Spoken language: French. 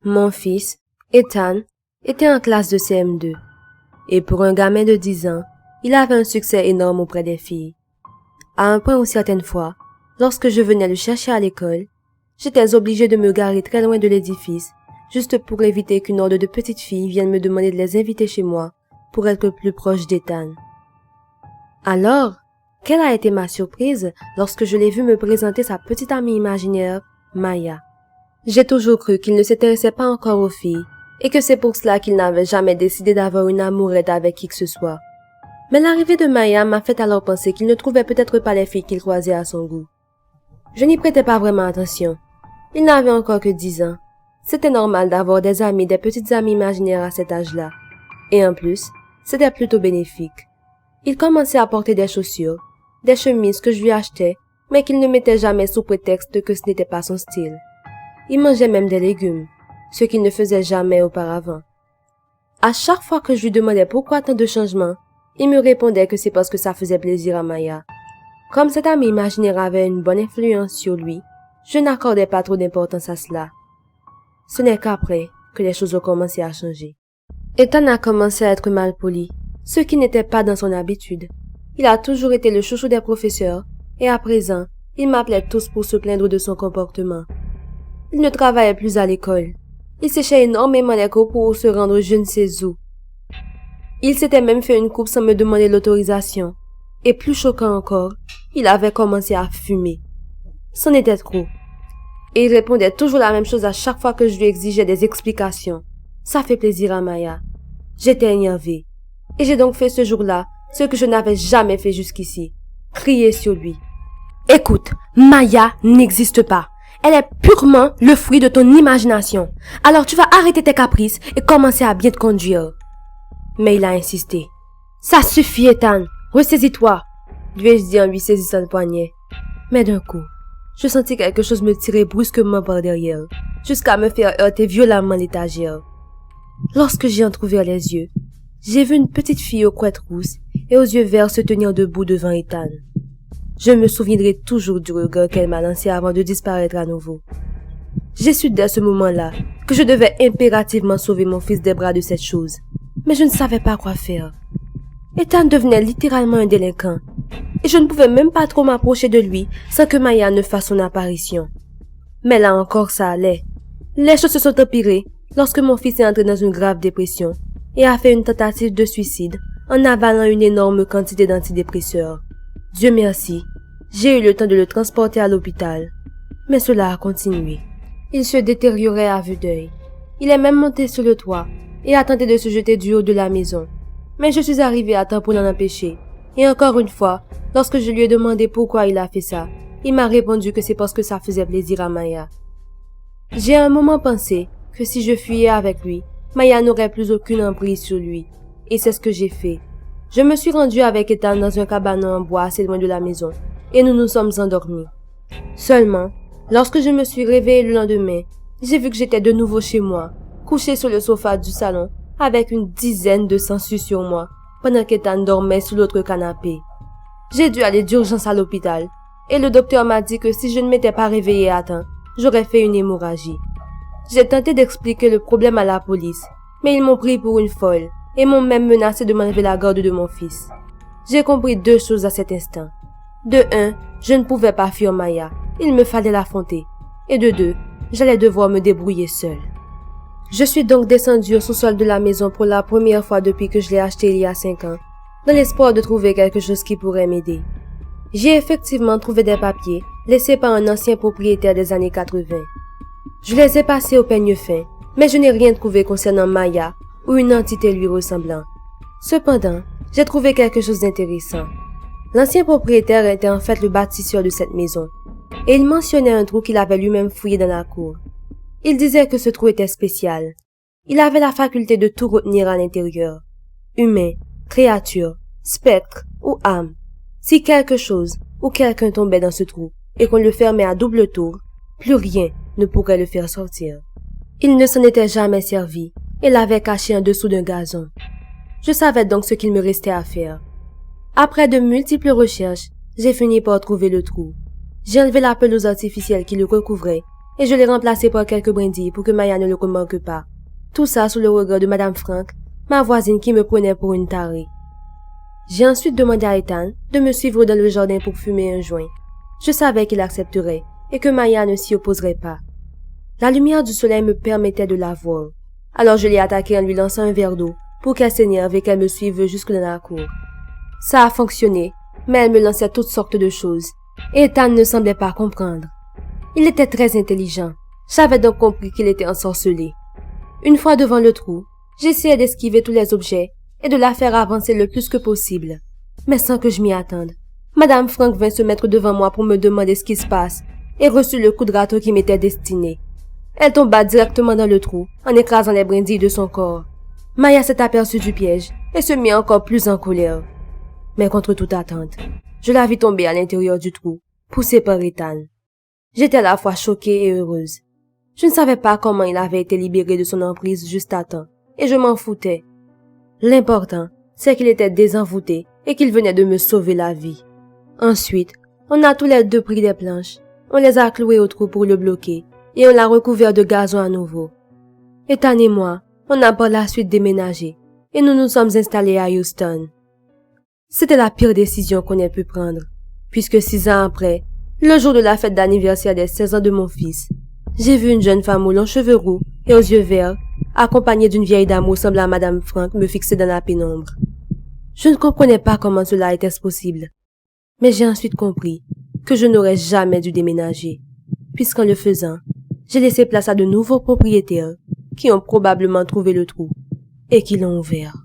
Mon fils, Ethan, était en classe de CM2. Et pour un gamin de 10 ans, il avait un succès énorme auprès des filles. À un point où certaines fois, lorsque je venais le chercher à l'école, j'étais obligée de me garer très loin de l'édifice, juste pour éviter qu'une horde de petites filles vienne me demander de les inviter chez moi pour être plus proche d'Ethan. Alors, quelle a été ma surprise lorsque je l'ai vu me présenter sa petite amie imaginaire, Maya. J'ai toujours cru qu'il ne s'intéressait pas encore aux filles, et que c'est pour cela qu'il n'avait jamais décidé d'avoir une amourette avec qui que ce soit. Mais l'arrivée de Maya m'a fait alors penser qu'il ne trouvait peut-être pas les filles qu'il croisait à son goût. Je n'y prêtais pas vraiment attention. Il n'avait encore que 10 ans. C'était normal d'avoir des amis, des petites amies imaginaires à cet âge-là. Et en plus, c'était plutôt bénéfique. Il commençait à porter des chaussures, des chemises que je lui achetais, mais qu'il ne mettait jamais sous prétexte que ce n'était pas son style. Il mangeait même des légumes, ce qu'il ne faisait jamais auparavant. À chaque fois que je lui demandais pourquoi tant de changements, il me répondait que c'est parce que ça faisait plaisir à Maya. Comme cet ami imaginaire avait une bonne influence sur lui, je n'accordais pas trop d'importance à cela. Ce n'est qu'après que les choses ont commencé à changer. Ethan a commencé à être malpoli, ce qui n'était pas dans son habitude. Il a toujours été le chouchou des professeurs, et à présent, ils m'appelaient tous pour se plaindre de son comportement. Il ne travaillait plus à l'école. Il séchait énormément les cours pour se rendre je ne sais où. Il s'était même fait une coupe sans me demander l'autorisation. Et plus choquant encore, il avait commencé à fumer. C'en était trop. Et il répondait toujours la même chose à chaque fois que je lui exigeais des explications. Ça fait plaisir à Maya. J'étais énervée. Et j'ai donc fait ce jour-là ce que je n'avais jamais fait jusqu'ici. Crier sur lui. Écoute, Maya n'existe pas. Elle est purement le fruit de ton imagination. Alors tu vas arrêter tes caprices et commencer à bien te conduire. Mais il a insisté. Ça suffit, Ethan. Ressaisis-toi, lui ai-je dit en lui saisissant le poignet. Mais d'un coup, je sentis quelque chose me tirer brusquement par derrière, jusqu'à me faire heurter violemment l'étagère. Lorsque j'ai entrouvert les yeux, j'ai vu une petite fille aux couettes rousses et aux yeux verts se tenir debout devant Ethan. Je me souviendrai toujours du regard qu'elle m'a lancé avant de disparaître à nouveau. J'ai su dès ce moment-là que je devais impérativement sauver mon fils des bras de cette chose, mais je ne savais pas quoi faire. Ethan devenait littéralement un délinquant, et je ne pouvais même pas trop m'approcher de lui sans que Maya ne fasse son apparition. Mais là encore ça allait. Les choses se sont empirées lorsque mon fils est entré dans une grave dépression et a fait une tentative de suicide en avalant une énorme quantité d'antidépresseurs. Dieu merci, j'ai eu le temps de le transporter à l'hôpital. Mais cela a continué. Il se détériorait à vue d'œil. Il est même monté sur le toit et a tenté de se jeter du haut de la maison. Mais je suis arrivée à temps pour l'en empêcher. Et encore une fois, lorsque je lui ai demandé pourquoi il a fait ça, il m'a répondu que c'est parce que ça faisait plaisir à Maya. J'ai un moment pensé que si je fuyais avec lui, Maya n'aurait plus aucune emprise sur lui. Et c'est ce que j'ai fait. Je me suis rendue avec Ethan dans un cabanon en bois assez loin de la maison, et nous nous sommes endormis. Seulement, lorsque je me suis réveillée le lendemain, j'ai vu que j'étais de nouveau chez moi, couchée sur le sofa du salon, avec une dizaine de sangsues sur moi, pendant qu'Ethan dormait sous l'autre canapé. J'ai dû aller d'urgence à l'hôpital, et le docteur m'a dit que si je ne m'étais pas réveillée à temps, j'aurais fait une hémorragie. J'ai tenté d'expliquer le problème à la police, mais ils m'ont pris pour une folle, et m'ont même menacé de m'enlever la garde de mon fils. J'ai compris deux choses à cet instant. De un, je ne pouvais pas fuir Maya, il me fallait l'affronter. Et de deux, j'allais devoir me débrouiller seule. Je suis donc descendue au sous-sol de la maison pour la première fois depuis que je l'ai acheté il y a 5 ans, dans l'espoir de trouver quelque chose qui pourrait m'aider. J'ai effectivement trouvé des papiers laissés par un ancien propriétaire des années 80. Je les ai passés au peigne fin, mais je n'ai rien trouvé concernant Maya ou une entité lui ressemblant. Cependant, j'ai trouvé quelque chose d'intéressant. L'ancien propriétaire était en fait le bâtisseur de cette maison, et il mentionnait un trou qu'il avait lui-même fouillé dans la cour. Il disait que ce trou était spécial. Il avait la faculté de tout retenir à l'intérieur. Humain, créature, spectre ou âme. Si quelque chose ou quelqu'un tombait dans ce trou et qu'on le fermait à double tour, plus rien ne pourrait le faire sortir. Il ne s'en était jamais servi et l'avait caché en dessous d'un gazon. Je savais donc ce qu'il me restait à faire. Après de multiples recherches, j'ai fini par trouver le trou. J'ai enlevé la pelouse artificielle qui le recouvrait et je l'ai remplacé par quelques brindilles pour que Maya ne le remarque pas. Tout ça sous le regard de Madame Frank, ma voisine qui me prenait pour une tarée. J'ai ensuite demandé à Ethan de me suivre dans le jardin pour fumer un joint. Je savais qu'il accepterait et que Maya ne s'y opposerait pas. La lumière du soleil me permettait de la voir. Alors je l'ai attaquée en lui lançant un verre d'eau pour qu'elle s'énerve et qu'elle me suive jusque dans la cour. Ça a fonctionné, mais elle me lançait toutes sortes de choses. Et Ethan ne semblait pas comprendre. Il était très intelligent. J'avais donc compris qu'il était ensorcelé. Une fois devant le trou, j'essayais d'esquiver tous les objets et de la faire avancer le plus que possible. Mais sans que je m'y attende, Madame Frank vint se mettre devant moi pour me demander ce qui se passe et reçut le coup de râteau qui m'était destiné. Elle tomba directement dans le trou en écrasant les brindilles de son corps. Maya s'est aperçue du piège et se mit encore plus en colère. Mais contre toute attente, je la vis tomber à l'intérieur du trou, poussée par Ethan. J'étais à la fois choquée et heureuse. Je ne savais pas comment il avait été libéré de son emprise juste à temps, et je m'en foutais. L'important, c'est qu'il était désenvoûté et qu'il venait de me sauver la vie. Ensuite, on a tous les deux pris des planches, on les a clouées au trou pour le bloquer, et on l'a recouvert de gazon à nouveau. Ethan et moi, on a par la suite déménagé, et nous nous sommes installés à Houston. C'était la pire décision qu'on ait pu prendre, puisque 6 ans après, le jour de la fête d'anniversaire des 16 ans de mon fils, j'ai vu une jeune femme aux longs cheveux roux et aux yeux verts, accompagnée d'une vieille dame ressemblant à Madame Frank, me fixer dans la pénombre. Je ne comprenais pas comment cela était possible, mais j'ai ensuite compris que je n'aurais jamais dû déménager, puisqu'en le faisant, j'ai laissé place à de nouveaux propriétaires qui ont probablement trouvé le trou et qui l'ont ouvert.